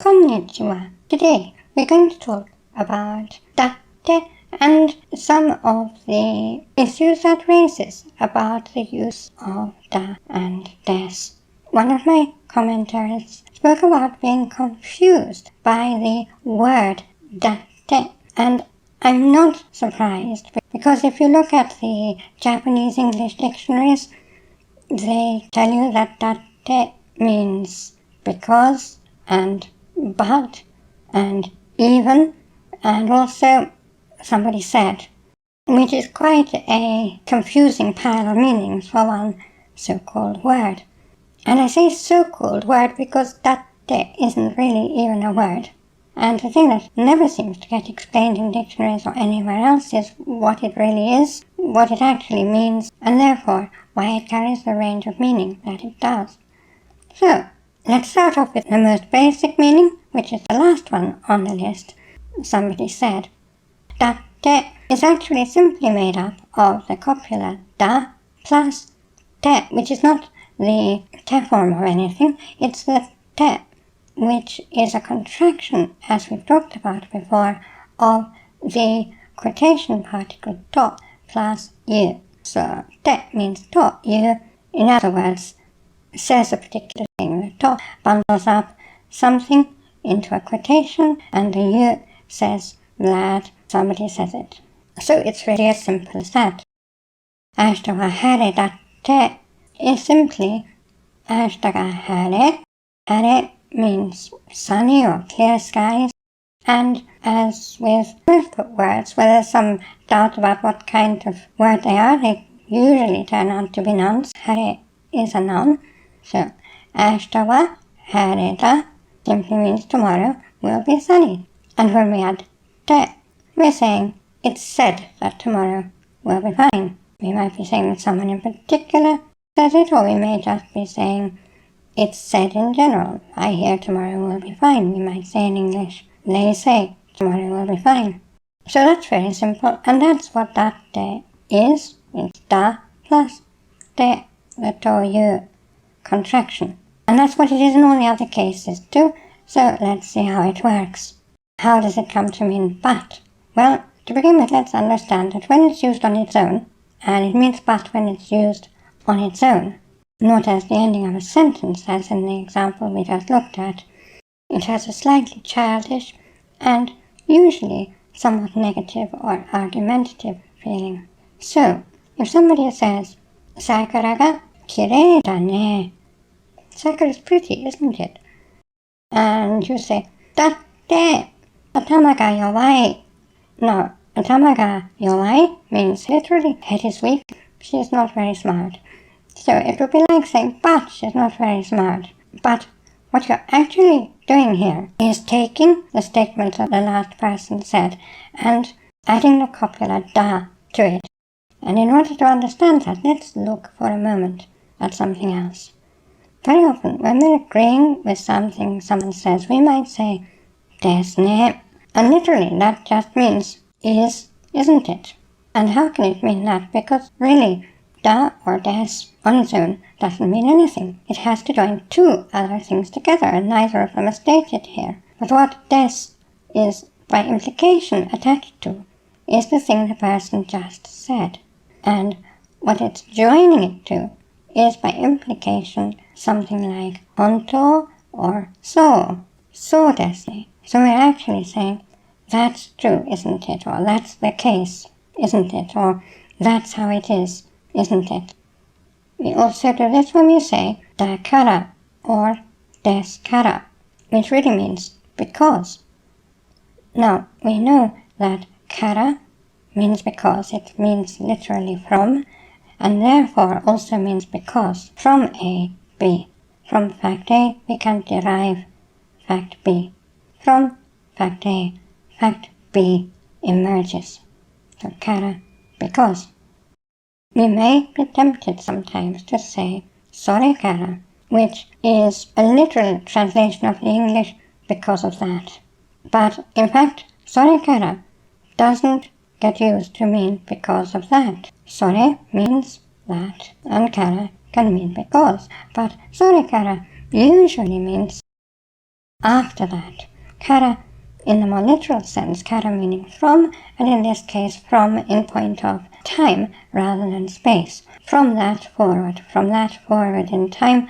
Konnichiwa. Today we're going to talk about datte and some of the issues that raises about the use of da and des. One of my commenters spoke about being confused by the word datte, and I'm not surprised because if you look at the Japanese English dictionaries, they tell you that datte means because and but and even, and also somebody said, which is quite a confusing pile of meanings for one so-called word. And I say so-called word because datte isn't really even a word. And the thing that never seems to get explained in dictionaries or anywhere else is what it really is, what it actually means, and therefore why it carries the range of meaning that it does. So, let's start off with the most basic meaning, which is the last one on the list. Somebody said, datte is actually simply made up of the copula da plus te, which is not the te form of anything, it's the te, which is a contraction, as we've talked about before, of the quotation particle to plus you. So, te means to you, in other words, says a particular thing. The to bundles up something into a quotation, and the you says that somebody says it. So it's really as simple as that. Ashtaga hare datte is simply ashtaga hare. Hare means sunny or clear skies, and as with most words, where there's some doubt about what kind of word they are, they usually turn out to be nouns. Hare is a noun. So, ashta wa hareda simply means tomorrow will be sunny. And when we add te, we're saying it's said that tomorrow will be fine. We might be saying that someone in particular says it, or we may just be saying it's said in general. I hear tomorrow will be fine. We might say in English, they say tomorrow will be fine. So that's very simple, and that's what datte is. It's da plus te, the to you contraction. And that's what it is in all the other cases too. So let's see how it works. How does it come to mean but? Well, to begin with, let's understand that when it's used on its own, and it means but when it's used on its own, not as the ending of a sentence as in the example we just looked at, it has a slightly childish and usually somewhat negative or argumentative feeling. So, if somebody says, Sakura ga kirei da ne, Sakura is pretty, isn't it? And you say, datte atama ga yowai. No, atama ga yowai means literally head is weak, she is not very smart. So it would be like saying, but she's not very smart. But what you're actually doing here is taking the statement that the last person said and adding the copula da to it. And in order to understand that, let's look for a moment at something else. Very often, when we're agreeing with something someone says, we might say, desu ne, and literally that just means is, isn't it? And how can it mean that? Because really, da or des on its own doesn't mean anything. It has to join two other things together, and neither of them are stated here. But what des is by implication attached to is the thing the person just said. And what it's joining it to is by implication something like honto or so desu ne. So we're actually saying, that's true, isn't it? Or that's the case, isn't it? Or that's how it is, isn't it? We also do this when we say da kara or des kara, which really means because. Now, we know that kara means because, it means literally from, and therefore also means because. From A, B. From fact A, we can derive fact B. From fact A, fact B emerges. So kara, because. We may be tempted sometimes to say sore kara, which is a literal translation of the English because of that. But in fact, sore kara doesn't get used to mean because of that. Sore means that, and kara can mean because. But sore kara usually means after that. Kara, in the more literal sense, kara meaning from, and in this case from in point of time rather than space. From that forward in time,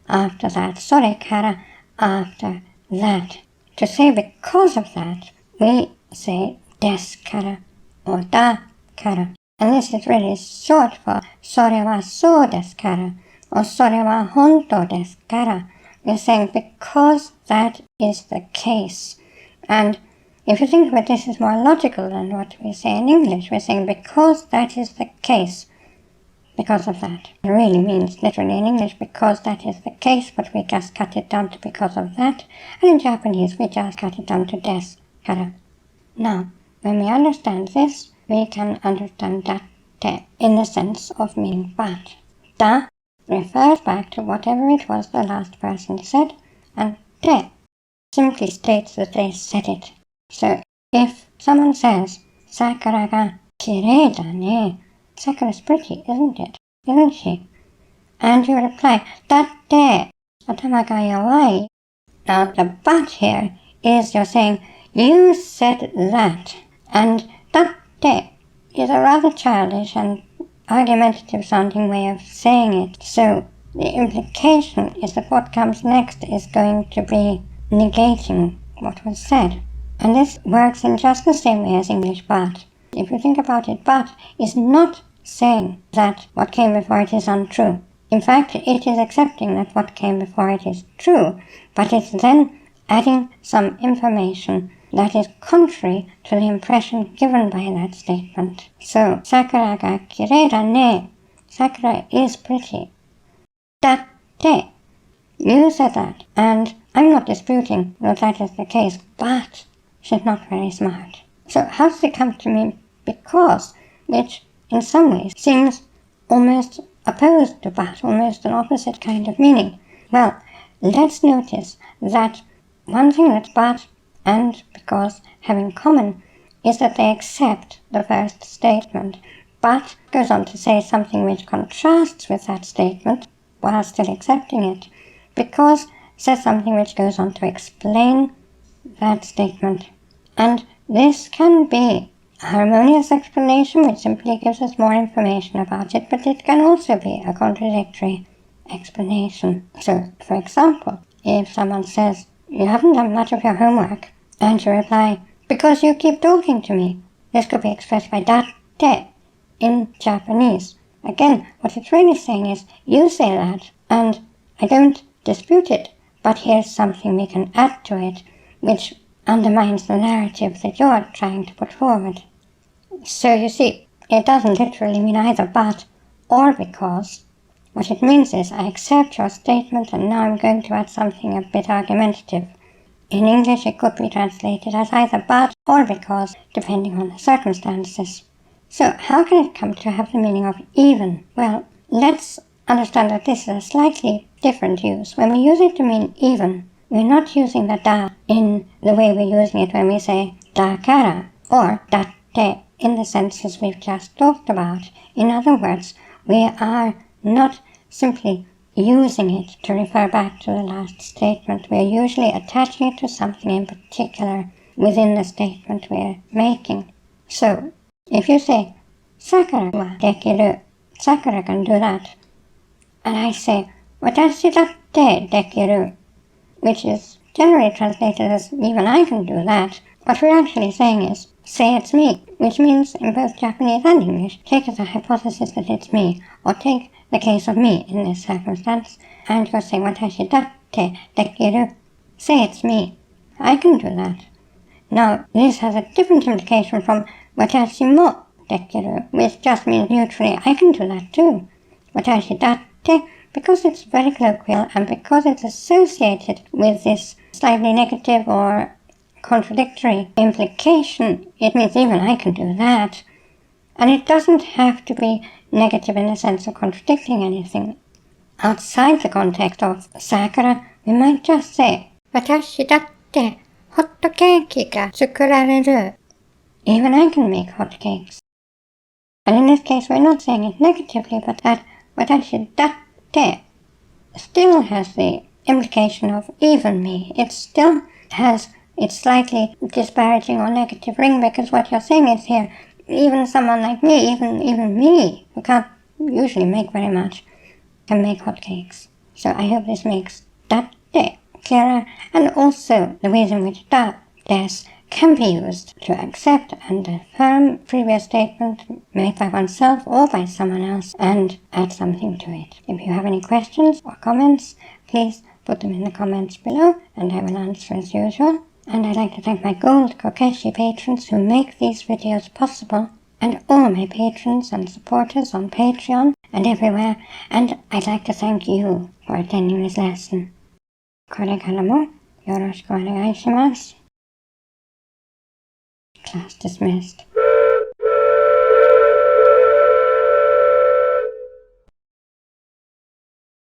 after that. Sore kara, after that. To say because of that, we say des kara or da kara. And this is really short for sore wa so desu kara or sore wa honto desu kara. We're saying because that is the case. And if you think of it, this is more logical than what we say in English. We're saying because that is the case, because of that. It really means literally in English because that is the case, but we just cut it down to because of that. And in Japanese, we just cut it down to des kara. Now, when we understand this, we can understand datte in the sense of meaning but. Da refers back to whatever it was the last person said, and te simply states that they said it. So, if someone says, Sakura ga kirei da ne, Sakura's pretty, isn't it? Isn't she? And you reply, datte atama ga yawai. Now, the but here is you're saying, you said that, and datte is a rather childish and argumentative sounding way of saying it. So the implication is that what comes next is going to be negating what was said. And this works in just the same way as English but. If you think about it, but is not saying that what came before it is untrue. In fact, it is accepting that what came before it is true, but it's then adding some information that is contrary to the impression given by that statement. So, Sakura ga kirei da ne. Sakura is pretty. Datte. You said that, and I'm not disputing that that is the case, but she's not very smart. So how does it come to mean because, which in some ways seems almost opposed to but, almost an opposite kind of meaning? Well, let's notice that one thing that but and because have in common is that they accept the first statement. But goes on to say something which contrasts with that statement while still accepting it. Because says something which goes on to explain that statement. And this can be a harmonious explanation which simply gives us more information about it, but it can also be a contradictory explanation. So, for example, if someone says, you haven't done much of your homework, and you reply, because you keep talking to me, this could be expressed by datte in Japanese. Again, what it's really saying is, you say that, and I don't dispute it, but here's something we can add to it, which undermines the narrative that you're trying to put forward. So you see, it doesn't literally mean either but or because. What it means is, I accept your statement and now I'm going to add something a bit argumentative. In English it could be translated as either but or because, depending on the circumstances. So how can it come to have the meaning of even? Well, let's understand that this is a slightly different use. When we use it to mean even, we're not using the da in the way we're using it when we say da kara or datte in the senses we've just talked about. In other words, we are not simply using it to refer back to the last statement. We're usually attaching it to something in particular within the statement we're making. So, if you say, Sakura wa dekiru, Sakura can do that, and I say, watashi datte dekiru, which is generally translated as, even I can do that, what we're actually saying is, say it's me, which means in both Japanese and English, take as a hypothesis that it's me, or take the case of me in this circumstance, and you're saying, watashi datte dekiru, say it's me, I can do that. Now, this has a different implication from watashi mo dekiru, which just means neutrally, I can do that too. Watashi datte, because it's very colloquial and because it's associated with this slightly negative or contradictory implication, it means even I can do that. And it doesn't have to be negative in the sense of contradicting anything. Outside the context of Sakura, we might just say, watashi datte hot cake ga tsukurareru. Even I can make hot cakes. And in this case, we're not saying it negatively, but that watashi datte still has the implication of even me. It still has its slightly disparaging or negative ring, because what you're saying is here, even someone like me, even me, who can't usually make very much, can make hotcakes. So I hope this makes that clearer, and also the ways in which that des can be used to accept and affirm previous statements made by oneself or by someone else and add something to it. If you have any questions or comments, please put them in the comments below and I will answer as usual. And I'd like to thank my Gold Kokeshi patrons who make these videos possible, and all my patrons and supporters on Patreon and everywhere, and I'd like to thank you for attending this lesson. これからもよろしくお願いします. Class dismissed.